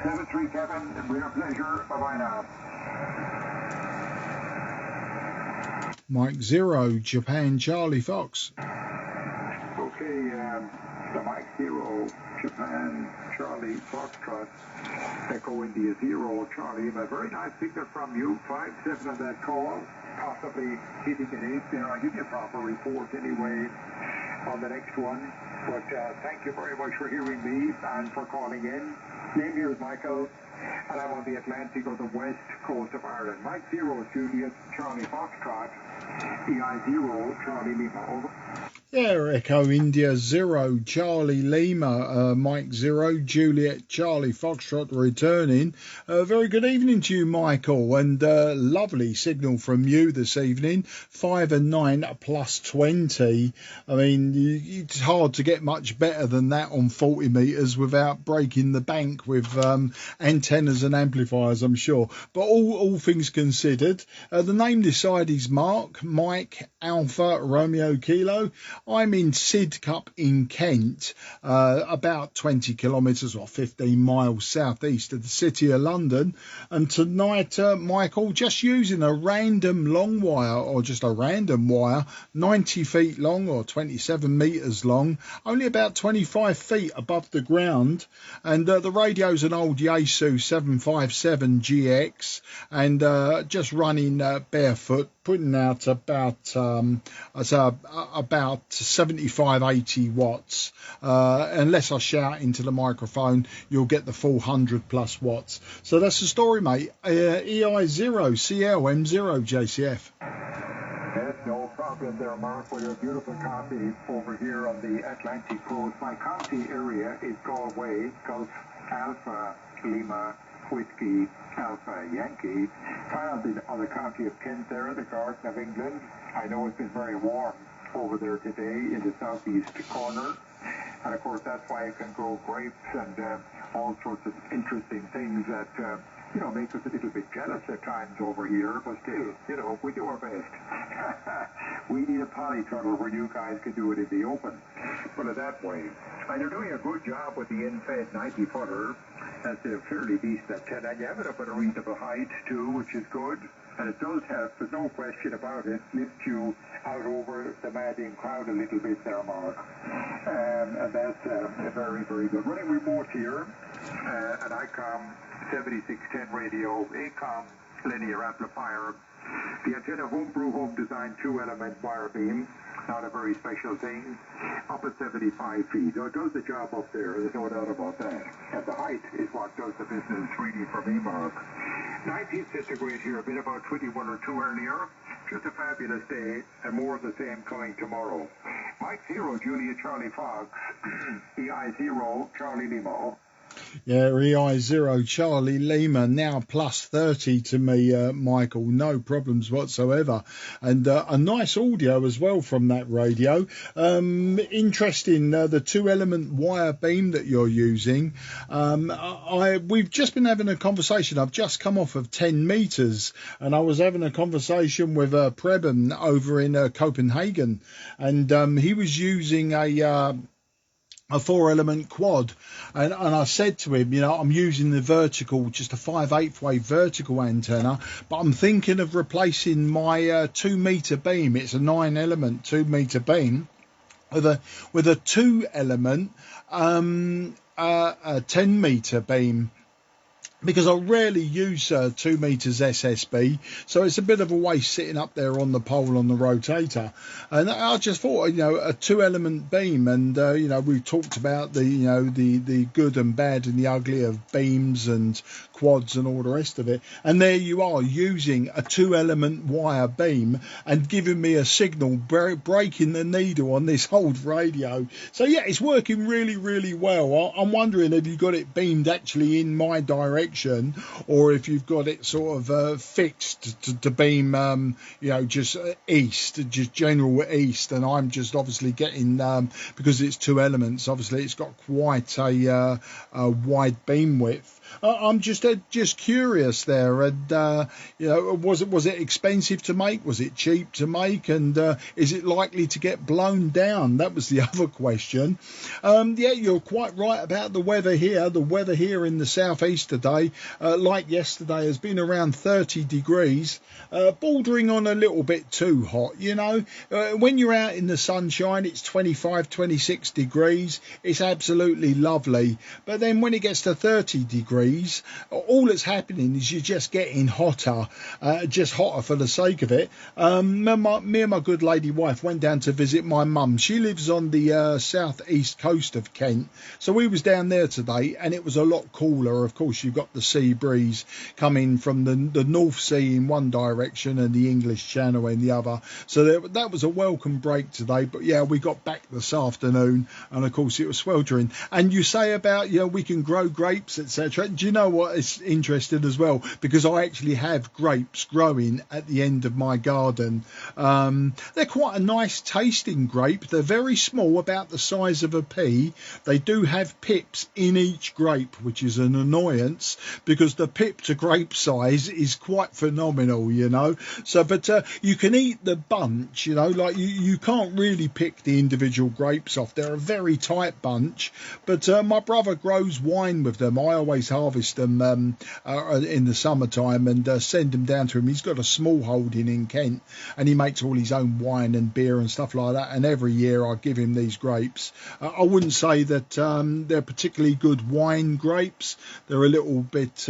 737, real pleasure. Bye-bye now. Mike 0, Japan Charlie Fox. Okay, the Mike 0, Japan Charlie Foxtrot, Echo India 0, Charlie. A very nice signal from you, 5-7 on that call, possibly hitting an 8 there. I'll give you a proper report anyway on the next one. But thank you very much for hearing me and for calling in. Name here is Michael, and I'm on the Atlantic or the west coast of Ireland. Mike 0, Juliet, Charlie Foxtrot, EI 0, Charlie Lima, over. Yeah, Echo India 0, Charlie Lima, Mike 0, Juliet, Charlie Foxtrot returning. Very good evening to you, Michael, and lovely signal from you this evening. 5 and 9 plus 20. I mean, it's hard to get much better than that on 40 metres without breaking the bank with antennas and amplifiers, I'm sure. But all things considered, the name this side is Mark, Mike, Alpha, Romeo, Kilo. I'm in Sidcup in Kent, about 20 kilometres or 15 miles southeast of the city of London. And tonight, Michael, just using a random long wire, or just a random wire, 90 feet long or 27 metres long, only about 25 feet above the ground. And the radio's an old Yaesu 757GX, and just running barefoot, putting out about 75-80 watts. Unless I shout into the microphone, you'll get the full 100 plus watts. So that's the story, mate. EI 0, CL M0 JCF. Yes, no problem there, Mark, with your beautiful coffee over here on the Atlantic coast. My coffee area is Galway, Gulf Alpha Lima Whiskey Alpha Yankee. Filed on the county of Kent there, the Garden of England. I know it's been very warm over there today in the southeast corner, and of course that's why it can grow grapes and all sorts of interesting things that make us a little bit jealous at times over here, but still, we do our best. We need a polytunnel where you guys can do it in the open. Put it that way. And you're doing a good job with the in-fed 90-footer. That's a fairly decent antenna. You have it up at a reasonable height too, which is good. And it does help, there's no question about it, lift you out over the madding crowd a little bit there, Mark. And that's very, very good. Running remote here, an ICOM 7610 radio, ACOM linear amplifier. The antenna homebrew, home design 2-element wire beam, not a very special thing, up at 75 feet. So it does the job up there, there's no doubt about that. And the height is what does the business really for me, Mark. 19 centigrade here, a bit about 21 or 2 earlier. Just a fabulous day, and more of the same coming tomorrow. Mike 0, Julia Charlie Fox, EI 0, Charlie Lima. Yeah, EI 0, Charlie Lima, now plus 30 to me, Michael, no problems whatsoever. And a nice audio as well from that radio. Interesting, the 2-element wire beam that you're using. We've just been having a conversation. I've just come off of 10 metres, and I was having a conversation with Preben over in Copenhagen, and he was using a 4-element quad, and I said to him, I'm using the vertical, just a 5/8 wave vertical antenna, but I'm thinking of replacing my 2-meter beam. It's a 9-element 2-meter beam with a 2-element a 10-meter beam, because I rarely use 2 meters SSB, so it's a bit of a waste sitting up there on the pole on the rotator. And I just thought, a 2-element beam, and we talked about the good and bad and the ugly of beams and quads and all the rest of it. And there you are, using a 2-element wire beam and giving me a signal, breaking the needle on this old radio. So yeah, it's working really, really well. I'm wondering if you got it beamed actually in my direction, or if you've got it sort of fixed to beam just east, just general east, and I'm just obviously getting because it's 2 elements, obviously it's got quite a wide beam width. I'm just curious there, and you know, was it expensive to make? Was it cheap to make? And is it likely to get blown down? That was the other question. Yeah, you're quite right about the weather here. The weather here in the southeast today, like yesterday, has been around 30 degrees, bordering on a little bit too hot. You know, when you're out in the sunshine, it's 25, 26 degrees. It's absolutely lovely. But then when it gets to 30 degrees, all that's happening is you're just getting hotter, just hotter for the sake of it. Me and my good lady wife went down to visit my mum. She lives on the southeast coast of Kent, so we was down there today, and it was a lot cooler. Of course, you've got the sea breeze coming from the North Sea in one direction and the English Channel in the other, so that was a welcome break today. But yeah, we got back this afternoon, and of course it was sweltering. And you say about, you know, we can grow grapes, etc. Do you know what is interesting as well? Because I actually have grapes growing at the end of my garden. They're quite a nice tasting grape. They're very small, about the size of a pea. They do have pips in each grape, which is an annoyance because the pip to grape size is quite phenomenal, you know. So, but you can eat the bunch, you know, like you can't really pick the individual grapes off. They're a very tight bunch. But my brother grows wine with them. I always harvest them in the summertime and send them down to him. He's got a small holding in Kent, and he makes all his own wine and beer and stuff like that. And every year I give him these grapes. I wouldn't say that they're particularly good wine grapes. They're a little bit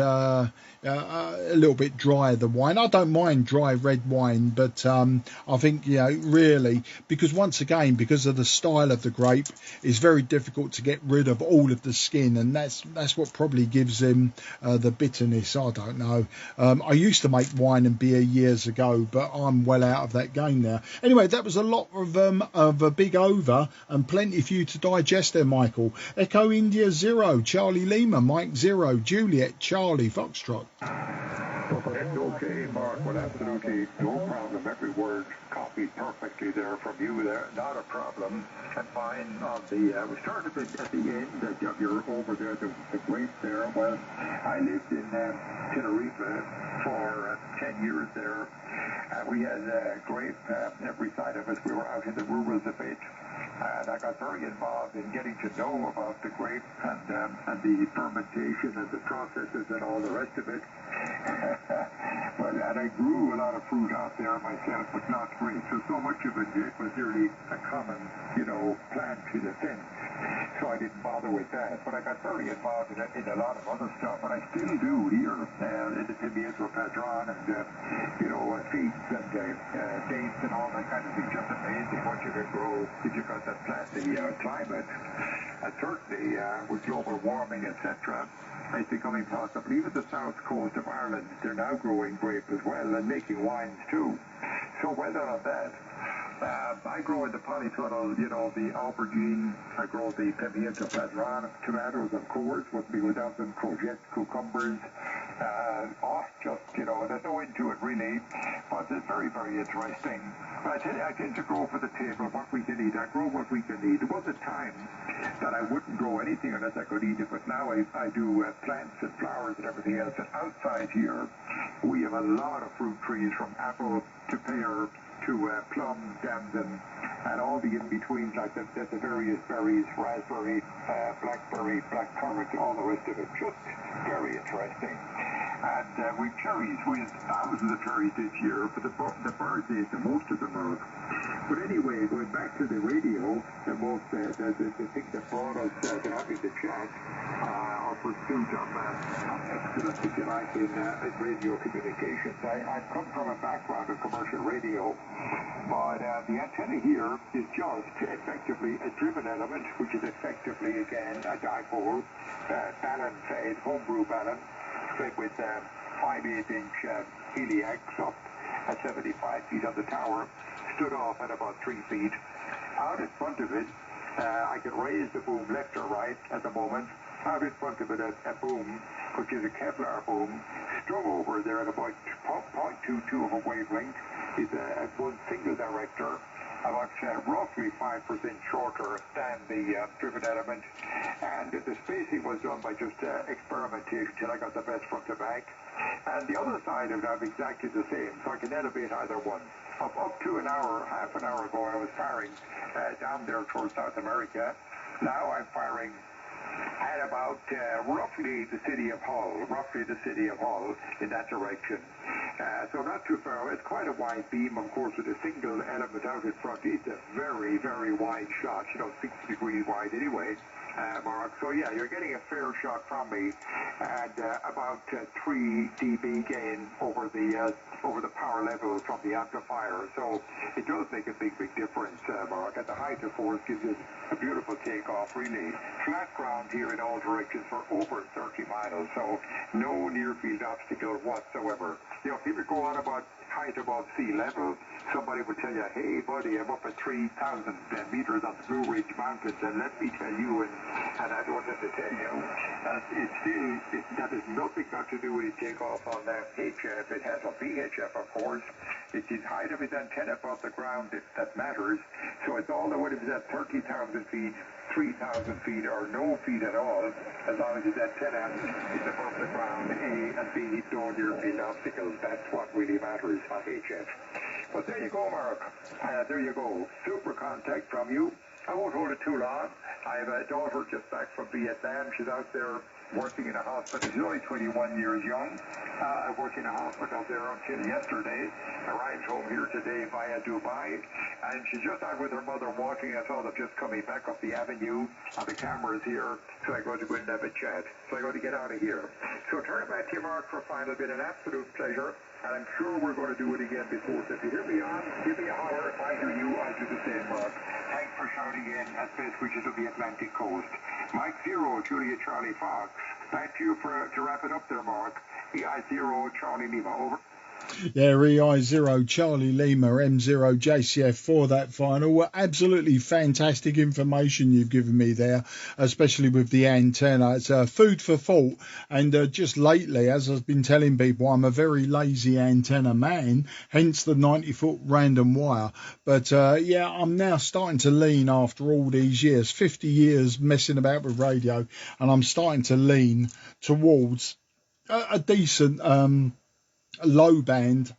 dry, the wine. I don't mind dry red wine, but I think, you know, really, because once again, because of the style of the grape, it's very difficult to get rid of all of the skin, and that's what probably gives him the bitterness. I don't know. I used to make wine and beer years ago, but I'm well out of that game now. Anyway, that was a lot of a big over and plenty for you to digest there, Michael. Echo India 0, Charlie Lima, Mike 0, Juliet, Charlie, Foxtrot. It's okay, Mark. Well, absolutely no problem. Every word copied perfectly there from you there. Not a problem. And fine on the, we started at the end of your over there, the grapes there. Well, I lived in Tenerife for 10 years there. We had grape every side of us. We were out in the rurals a bit. And I got very involved in getting to know about the grape and the fermentation and the processes and all the rest of it. And I grew a lot of fruit out there myself, but not grapes. So much of it was really a common, you know, plant to the fence. So I didn't bother with that. But I got very involved in a lot of other stuff, and I still do here in the Pimiento Padron and, you know, feeds and dates and all that kind of thing. Just amazing what you can grow if you've got that plant, the climate. And certainly with global warming, etc., it's becoming possible. Even the south coast of Ireland, they're now growing grape as well and making wines too. So well done on that. I grow in the polytunnel, you know, the aubergine. I grow the pimiento padron, tomatoes, of course, would be without them, courgettes, cucumbers, just, you know, there's no into it really, but it's very, very interesting. But I tell you, I tend to grow for the table what we can eat. I grow what we can eat. There was a time that I wouldn't grow anything unless I could eat it, but now I do plants and flowers and everything else. And outside here, we have a lot of fruit trees, from apple to pear to plum, damson, and all the in-betweens, like the various berries, raspberry, blackberry, blackcurrant, all the rest of it. Just very interesting. And we've cherries. We had thousands of cherries this year, but the birds ate the most of them out. But anyway, going back to the radio, the thing that brought us to having the chat, our pursuit of excellence, if you like, in radio communications. I come from a background of commercial radio, but the antenna here is just effectively a driven element, which is effectively, again, a dipole, balun fed, homebrew balun, fed with 5/8-inch heliacs up at 75 feet on the tower, stood off at about 3 feet. Out in front of it, I can raise the boom left or right at the moment. Out in front of it, a boom, which is a Kevlar boom, strung over there at about 0.22 of a wavelength, is one single director, about roughly 5% shorter than the driven element. And the spacing was done by just experimentation till I got the best front to back. And the other side of it, I'm exactly the same, so I can elevate either one. Up to an hour, half an hour ago, I was firing down there towards South America. Now I'm firing at about roughly the city of Hull, in that direction. So not too far. It's quite a wide beam, of course, with a single element out in front. It's a very, very wide shot, 60 degrees wide anyway, Mark. So yeah, you're getting a fair shot from me, and about 3 dB gain over the power level from the amplifier. So it does make a big difference, Mark. At the height, of course, gives you a beautiful takeoff, really. Flat ground here in all directions for over 30 miles, so no near-field obstacle whatsoever. People go on about height above sea level. Somebody would tell you, hey, buddy, I'm up at 3,000 meters on the Blue Ridge Mountains, and let me tell you, and I don't have to tell you, that has nothing got to do with the takeoff on that HF. It has a VHF, of course. It's the height of his antenna above the ground that matters. So it's all the way to that 30,000 feet, 3,000 feet, or no feet at all, as long as his antenna is above the ground, A, and B, no near-field obstacles. That's what really matters on HF. But there you go, Mark. There you go. Super contact from you. I won't hold it too long. I have a daughter just back from Vietnam. She's out there working in a hospital. She's only 21 years young. I worked in a hospital there until yesterday. Arrived home here today via Dubai. And she's just out with her mother walking. I saw them just coming back up the avenue. And the camera's here. So I'm going to go in and have a chat. So I'm going to get out of here. So turn it back to you, Mark, for a final bit. An absolute pleasure. And I'm sure we're going to do it again before. So if you hear me on, give me a holler. If I hear you, I'll do the same, Mark. Thanks for shouting in at best wishes of the Atlantic coast. Mike 0, Julia Charlie Fox. Back to you to wrap it up there, Mark. EI 0, Charlie Lima, over. Yeah, EI0 Charlie Lima M0 JCF for that final. Well, absolutely fantastic information you've given me there, especially with the antenna. It's food for thought. And just lately, as I've been telling people, I'm a very lazy antenna man, hence the 90-foot random wire. But yeah, I'm now starting to lean after all these years, 50 years messing about with radio, and I'm starting to lean towards a decent low band,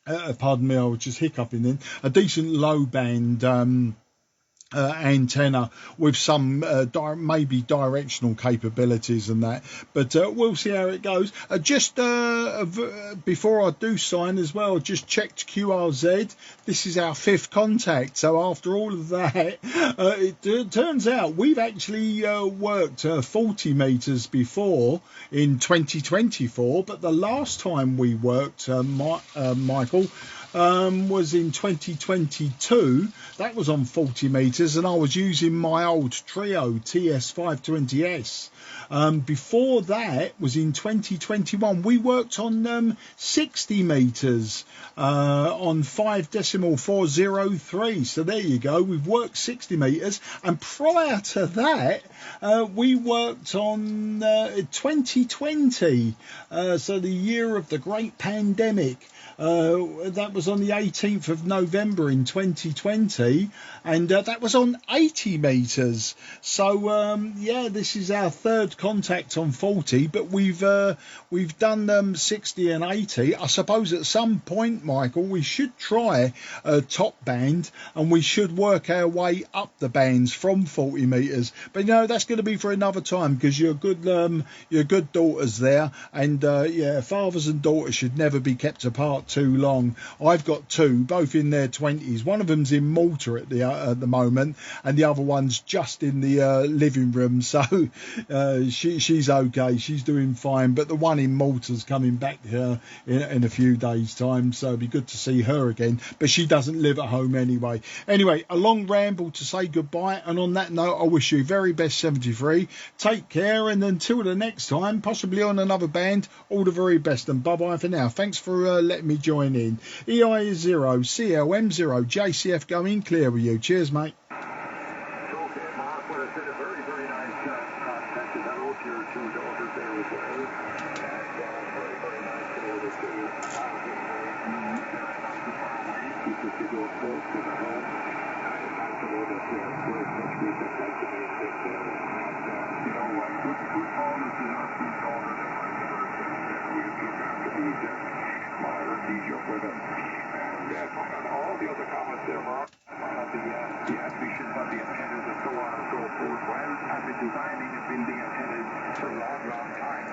pardon me, I was just hiccuping then, a decent low band antenna with some maybe directional capabilities and that, but we'll see how it goes. Just before I do sign as well, just checked QRZ. This is our 5th contact, so after all of that, it turns out we've actually worked 40 meters before in 2024, but the last time we worked, Michael, was in 2022. That was on 40 meters, and I was using my old Trio TS520S. Before that was in 2021. We worked on 60 meters on 5.403. So there you go. We've worked 60 meters, and prior to that, we worked on 2020. So the year of the great pandemic. That was on the 18th of November in 2020, and that was on 80 meters. So yeah, this is our 3rd contact on 40, but we've done 60 and 80. I suppose at some point, Michael, we should try a top band, and we should work our way up the bands from 40 meters. But that's going to be for another time, because you're good daughters there, and yeah, fathers and daughters should never be kept apart too long. I've got 2, both in their 20s. One of them's in Malta at the moment, and the other one's just in the living room. So she's okay. She's doing fine. But the one in Malta's coming back in a few days' time. So it'd be good to see her again. But she doesn't live at home anyway. Anyway, a long ramble to say goodbye. And on that note, I wish you very best 73. Take care, and until the next time, possibly on another band, all the very best, and bye bye for now. Thanks for letting me join in. EI0 CLM0 JCF going clear with you. Cheers, mate. Okay, Mark, well, it's been a very, very nice contact. Hello to your 2 daughters there as well. And very, very nice to over to they're not too far away because they go close to the home. That's the one that we're much recent. That's the main thing there. And, you know, good callers is our good caller that I never we look after these modern DJ with them. And all the other comments there, Mark, the ambitions on the antennas and so on and so forth. Well, I've been designing and building antennas for a long, long time.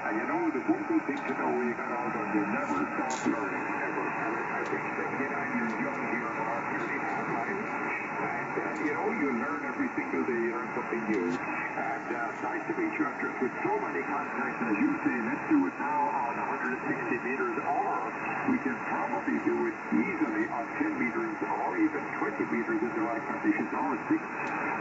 And you know, the one good thing to know when you got all done, you never stop learning, ever. And I think 79 years young here, Mark, nearly half life. And, you know, you learn every single day, you learn something new. And nice to meet you after with so many contacts. As you say, let's do it now on 160 meters, or we can probably do it easily on 10 meters, or even 20 meters in the right conditions, or 6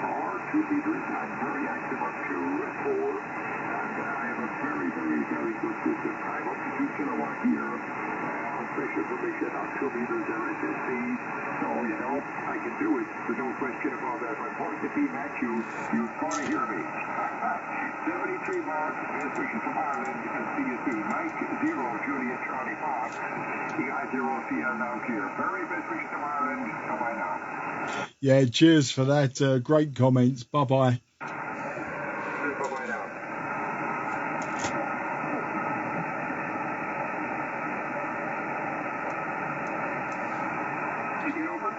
or 2 meters. I'm very active on 2 and 4. And I have a very, very, very good system. I'm up to 2 kilowatt here on special permission on 2 meters LSSC. So, you know, I can do it. There's no question about that. If I point the beam at you, you're going to hear me. 73 Mark, best wishes from Ireland, and see you soon. Mike 0, Juliet Charlie Fox, EI0 CL now clear. Very best wishes from Ireland. Bye-bye now. Yeah, cheers for that. Great comments. Bye-bye. Bye-bye now. Take it over.